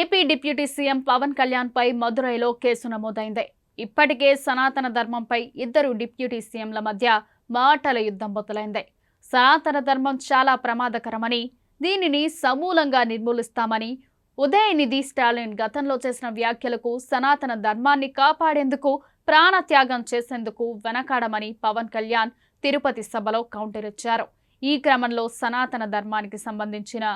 AP deputy CM Pawan Kalyan పై మదురైలో case నమోదైంది. ఇప్పటికే సనాతన ధర్మంపై ఇద్దరు డిప్యూటీ సీఎంల మధ్య మాటల యుద్ధం మొదలైంది. సనాతన ధర్మం చాలా ప్రమాదకరమని, దీనిని సమూలంగా నిర్మూలిస్తామని, ఉదయనిధి స్టాలిన్ గతంలో చేసిన వ్యాఖ్యలకు సనాతన ధర్మాన్ని కాపాడేందుకు ప్రాణత్యాగం చేసేందుకు వెనకాడమని పవన్ కళ్యాణ్ తిరుపతి సభలో కౌంటర్ ఇచ్చారు. ఈ క్రమంలో సనాతన ధర్మానికి సంబంధించిన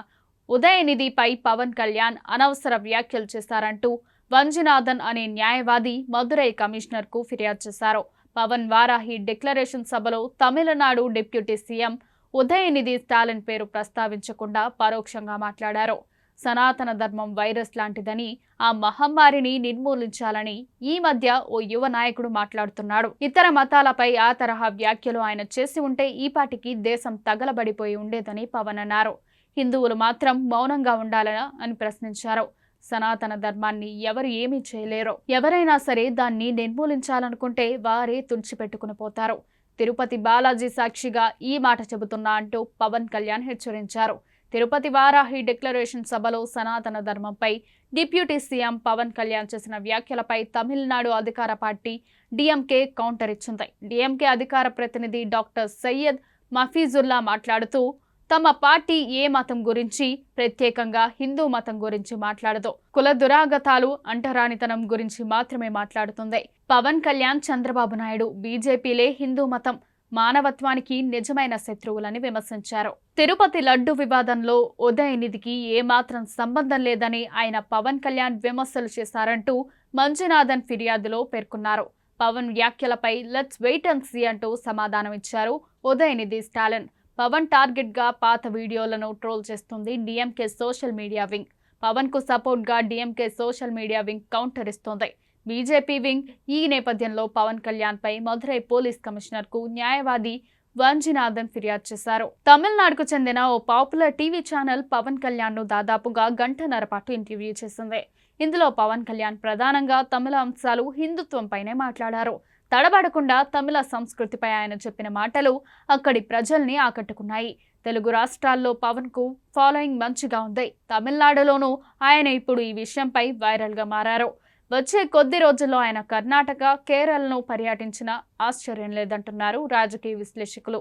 ఉదయనిధిపై పవన్ కళ్యాణ్ అనవసర వ్యాఖ్యలు చేశారంటూ వంజినాథన్ అనే న్యాయవాది మదురై కమిషనర్కు ఫిర్యాదు చేశారు. పవన్ వారాహి డిక్లరేషన్ సభలో తమిళనాడు డిప్యూటీ సీఎం ఉదయనిధి స్టాలిన్ పేరు ప్రస్తావించకుండా పరోక్షంగా మాట్లాడారు. సనాతన ధర్మం వైరస్ లాంటిదని, ఆ మహమ్మారిని నిర్మూలించాలని ఈ మధ్య ఓ యువ నాయకుడు మాట్లాడుతున్నాడు. ఇతర మతాలపై ఆ తరహా వ్యాఖ్యలు ఆయన చేసి ఉంటే ఈపాటికి దేశం తగలబడిపోయి ఉండేదని పవన్ అన్నారు. హిందువులు మాత్రం మౌనంగా ఉండాలని అని ప్రశ్నించారు. సనాతన ధర్మాన్ని ఎవరు ఏమీ చేయలేరు. ఎవరైనా సరే దాన్ని నిర్మూలించాలనుకుంటే వారే తుడిచిపెట్టుకుని పోతారు. తిరుపతి బాలాజీ సాక్షిగా ఈ మాట చెబుతున్నా అంటూ పవన్ కళ్యాణ్ హెచ్చరించారు. తిరుపతి వారాహి డిక్లరేషన్ సభలో సనాతన ధర్మంపై డిప్యూటీ సీఎం పవన్ కళ్యాణ్ చేసిన వ్యాఖ్యలపై తమిళనాడు అధికార పార్టీ డిఎంకే కౌంటర్ ఇచ్చింది. డిఎంకే అధికార ప్రతినిధి డాక్టర్ సయ్యద్ మఫీజుల్లా మాట్లాడుతూ, తమ పార్టీ ఏ మతం గురించి, ప్రత్యేకంగా హిందూ మతం గురించి మాట్లాడదు. కుల దురాగతాలు, అంటరానితనం గురించి మాత్రమే మాట్లాడుతుంది. పవన్ కళ్యాణ్, చంద్రబాబు నాయుడు, బీజేపీలే హిందూ మతం, మానవత్వానికి నిజమైన శత్రువులని విమర్శించారు. తిరుపతి లడ్డు వివాదంలో ఉదయనిధికి ఏమాత్రం సంబంధం లేదని ఆయన పవన్ కళ్యాణ్ విమర్శలు చేశారంటూ మంజునాథన్ ఫిర్యాదులో పేర్కొన్నారు. పవన్ వ్యాఖ్యలపై లెట్స్ వెయిట్ అండ్ సీ అంటూ సమాధానం ఇచ్చారు ఉదయనిధి స్టాలిన్. పవన్ టార్గెట్ గా పాత వీడియోలను ట్రోల్ చేస్తుంది DMK social media wing. Pawan కు సపోర్ట్ గా DMK social media wing counter ఇస్తోంది. బీజేపీ వింగ్ ఈ నేపథ్యంలో పవన్ కళ్యాణ్ పై మదురై పోలీస్ కమిషనర్ కు న్యాయవాది వంజినాథన్ ఫిర్యాదు చేశారు. తమిళనాడుకు చెందిన ఓ popular TV channel Pawan Kalyan ను దాదాపుగా గంటన్నర పాటు ఇంటర్వ్యూ చేసింది. ఇందులో పవన్ కళ్యాణ్ ప్రధానంగా తమిళ అంశాలు, హిందుత్వంపైనే మాట్లాడారు. తడబడకుండా తమిళ సంస్కృతిపై ఆయన చెప్పిన మాటలు అక్కడి ప్రజల్ని ఆకట్టుకున్నాయి. తెలుగు రాష్ట్రాల్లో పవన్ కు ఫాలోయింగ్ మంచిగా ఉంది. తమిళనాడులోనూ ఆయన ఇప్పుడు ఈ విషయంపై వైరల్ గా మారారు. వచ్చే కొద్ది రోజుల్లో ఆయన కర్ణాటక, కేరళను పర్యటించిన ఆశ్చర్యం లేదంటున్నారు రాజకీయ విశ్లేషకులు.